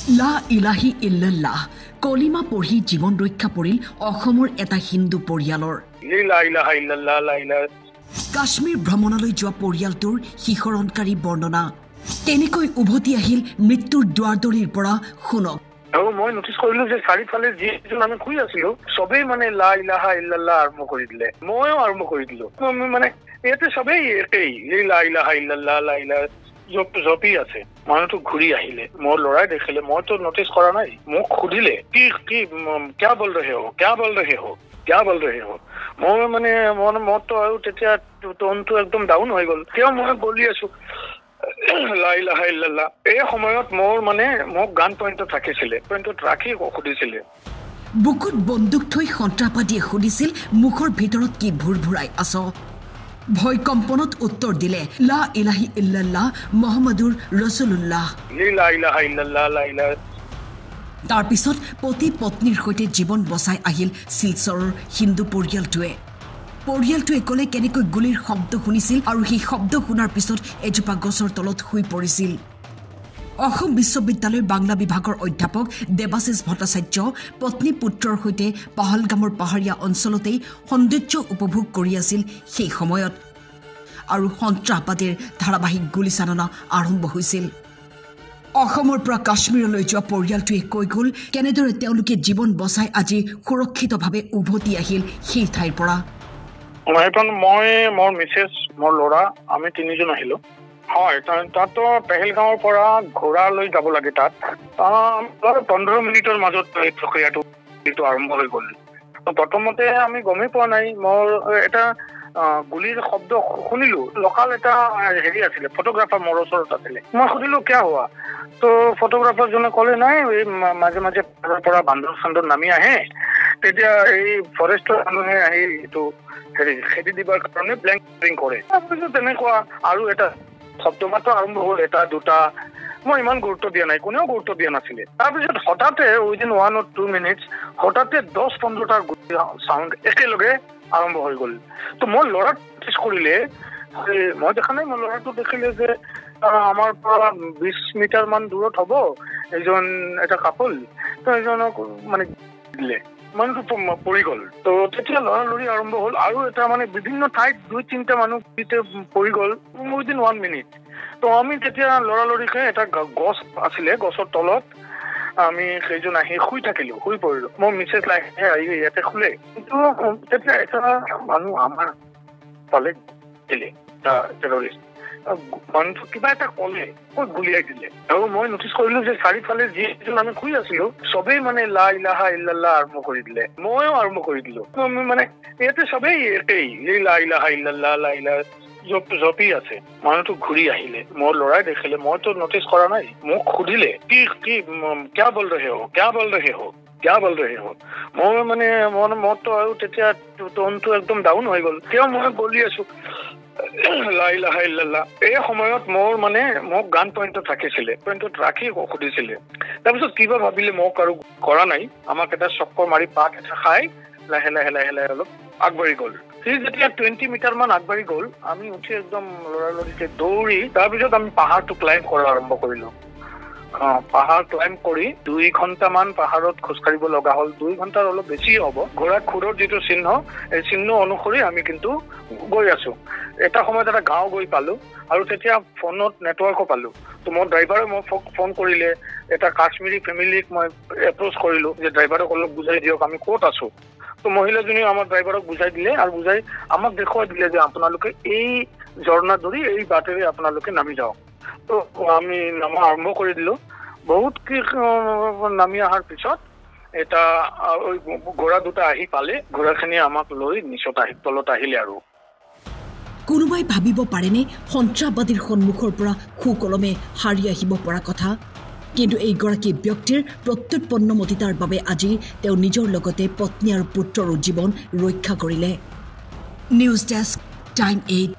লা ইলাহি ইল্লাল্লাহ কলিমা পঢ়ি জীৱন ৰক্ষা পৰিল অসমৰ এটা হিন্দু পৰিয়ালৰ। লা ইলাহা ইল্লাল্লাহ লা ইলাহা। কাশ্মীৰ ভ্ৰমণলৈ যোৱা পৰিয়ালটোৰ শিহৰণকাৰী বৰ্ণনা কেনেকৈ উভতি আহিল মৃত্যুৰ দুৱাৰদলিৰ পৰা শুনক। আৰু মই নটিচ কৰিলো যে চাৰিফালে যিজন আমি শুই আছিলো সবেই মানে লা ইলাহা ইল্লাল্লাহ আৰম্ভ কৰি দিলে, ময়ো আৰম্ভ কৰি দিলো। মানে ইয়াতে সবেই একেই লা ইলাহা ইল্লাল্লাহ লা ইলাহা জপি আছে। মানুহটো ঘূৰি আহিলে, মোৰ ল'ৰাই দেখিলে, মইতো নটিচ কৰা নাই। মোক সুধিলে কি কিয়া বল ৰহে হো, কিয়া বল ৰহে হো, কিয়া বল ৰহে হো। মই মানে মনটো আৰু তেতিয়া টোনটো একদম ডাউন হৈ গ'ল। কিয় মই বলি আছো লা ইলাহা ইল্লাল্লাহ। এই সময়ত মোক গান পইণ্টত ৰাখিছিলে, পইণ্টত ৰাখি সুধিছিলে। বুকুত বন্দুক থৈ সন্ত্ৰাসবাদীয়ে সুধিছিল মুখৰ ভিতৰত কি ভুৰভুৰাই আছ। ভয় কম্পনত উত্তৰ দিলে লা ইলাহি ইল্লাল্লাহ মুহাম্মাদুৰ ৰাসূলুল্লাহ। লা ইলাহা ইল্লাল্লাহ লা ইলাহা। তাৰ পিছত পতি পত্নীৰ সৈতে জীৱন বচাই আহিল শিলচৰৰ হিন্দু পৰিয়ালটোৱে ক'লে কেনেকৈ গুলীৰ শব্দ শুনিছিল আৰু সেই শব্দ শুনাৰ পিছত এজোপা গছৰ তলত শুই পৰিছিল। অসম বিশ্ববিদ্যালয়ৰ বাংলা বিভাগৰ অধ্যাপক দেৱাশিষ ভট্টাচাৰ্য পত্নী পুত্ৰৰ সৈতে পাহালগামৰ পাহাৰীয়া অঞ্চলতেই সৌন্দৰ্য উপভোগ কৰি আছিল সেই সময়ত, আৰু সন্ত্ৰাসবাদীৰ ধাৰাবাহিক গুলীচালনা আৰম্ভ হৈছিল। অসমৰ পৰা কাশ্মীৰলৈ যোৱা পৰিয়ালটোৱে কৈ গ'ল কেনেদৰে তেওঁলোকে জীৱন বচাই আজি সুৰক্ষিতভাৱে উভতি আহিল সেই ঠাইৰ পৰা। মই মোৰ মিছেছ মোৰ ল'ৰা আমি তিনিজন আহিলো। হয়, তাতো পেহেলগাঁৱৰ পৰা ঘোঁৰা লৈ যাব লাগে। তাত 15 মিনিটৰ মাজত এই প্ৰক্ৰিয়াটো আৰম্ভ হৈ গ'ল। প্ৰথমতে আমি গমেই পোৱা নাই। মোৰ এটা গুলিৰ শব্দ শুনিলো। লোকাল এটা হেৰি আছিলে, ফটোগ্ৰাফাৰ মোৰ ওচৰত আছিলে। মই সুধিলো কিয় হোৱা, তো ফটোগ্ৰাফাৰজনে ক'লে নাই এই মাজে মাজে পৰা বান্দৰ নামি আহে, তেতিয়া এই ফৰেষ্টৰ মানুহে আহি এইটো হেৰি খেদি দিবৰ কাৰণে ব্লেংকিং কৰে। তাৰপিছত তেনেকুৱা আৰু এটা শব্দ মাত্ৰ আৰম্ভ হ'ল, এটা দুটা। মই ইমান গুৰুত্ব দিয়া নাই, কোনেও গুৰুত্ব দিয়া নাছিলে। তাৰপিছত হঠাতে উইদিন 1 or 2 minutes হঠাতে 10-15টাৰ চাউণ্ড একেলগে আৰম্ভ হৈ গ'ল। তো মোৰ ল'ৰাক নটিচ কৰিলে, মই দেখা নাই, মোৰ ল'ৰাটো দেখিলে যে আমাৰ পৰা 20 মিটাৰ মান দূৰত হ'ব এটা কাপল, তো এজনক মানে দিলে, মানুহটো পৰি গ'ল। তো তেতিয়া লৰালৰি আৰম্ভ হ'ল আৰু এটা মানে বিভিন্ন ঠাইত 2-3টা মানুহ পৰি গ'ল উইদিন 1 minute। তো আমি তেতিয়া লৰালৰিকে এটা গছ আছিলে, গছৰ তলত আমি সেইজন আহি শুই পৰিলো। মোৰ মিছেছ আহি ইয়াতে শুলে। কিন্তু তেতিয়া এটা মানুহ আমাৰ পালে দিলে, টেৰৰিষ্ট মানুহটো কিবা এটা ক'লে, গুলিয়াই দিলে। আৰু মই নটিচ কৰিলো যে চাৰিফালে যিজন আমি শুই আছিলো সবেই মানে লা ইলাহা ইল্লাল্লাহ আৰম্ভ কৰি দিলে, ময়ো আৰম্ভ কৰি দিলো। মানে ইয়াতে সবেই একেই লা ইলাহা ইল্লাল্লাহ লা ইলাহা জপি আছে। মানুহটো ঘূৰি আহিলে, মোৰ ল'ৰাই দেখিলে, মইতো নটিচ কৰা নাই। মোক সুধিলে কি কিয়া বল ৰহে হো, কিয়া বল ৰহে হো, কিয়া বল ৰহে হো। মই মানে মনটো আৰু তেতিয়া টোনটো একদম ডাউন হৈ গ'ল। কিয় মই বলি আছো লা ইলাহা ইল্লাল্লাহ। এই সময়ত মোক গান পইণ্টত ৰাখিছিলে, পইণ্টত ৰাখি সুধিছিলে। তাৰপিছত কিবা ভাবিলে মোক আৰু কৰা নাই, আমাক এটা চক্কৰ মাৰি পাত এটা খাই লাহে অলপ আগবাঢ়ি গ'ল। সি যেতিয়া 20 মিটাৰ মান আগবাঢ়ি গ'ল, আমি উঠি একদম লৰালৰিকে দৌৰি তাৰপিছত আমি পাহাৰটো ক্লাইম্ব কৰা আৰম্ভ কৰিলো। পাহাৰ ক্লাইম্ব কৰি 2 ঘণ্টামান পাহাৰত খোজকাঢ়িব লগা হ'ল। 2 ঘণ্টাৰ অলপ বেছি হ'ব। ঘোঁৰা খুৰৰ যিটো চিহ্ন, এই চিহ্ন অনুসৰি আমি কিন্তু গৈ আছো। এটা সময়ত এটা গাঁও গৈ পালো আৰু তেতিয়া ফোনত নেটৱৰ্কো পালো। তো মোৰ ড্ৰাইভাৰে মোক ফোন কৰিলে, এটা কাশ্মীৰী ফেমিলিক মই এপ্ৰ'চ কৰিলো যে ড্ৰাইভাৰক অলপ বুজাই দিয়ক আমি ক'ত আছো। তো মহিলাজনীয়ে আমাৰ ড্ৰাইভাৰক বুজাই দিলে আৰু বুজাই আমাক দেখুৱাই দিলে যে আপোনালোকে এই ঝৰ্ণা ধৰি এই বাটেৰে আপোনালোকে নামি যাওক। তো আমি নামা আৰম্ভ কৰি দিলো। বহুত কি নামি অহাৰ পিছত এটা ঘোঁৰা দুটা আহি পালে, ঘোঁৰাখিনি আমাক লৈ নিচত তলত আহিলে। আৰু কোনোবাই ভাবিব পাৰেনে সন্ত্ৰাসবাদীৰ সন্মুখৰ পৰা সুকলমে সাৰি আহিব পৰা কথা? কিন্তু এইগৰাকী ব্যক্তিৰ প্ৰত্যুৎপন্নমতিতাৰ বাবে আজি তেওঁ নিজৰ লগতে পত্নী আৰু পুত্ৰৰো জীৱন ৰক্ষা কৰিলে। News desk, time 8।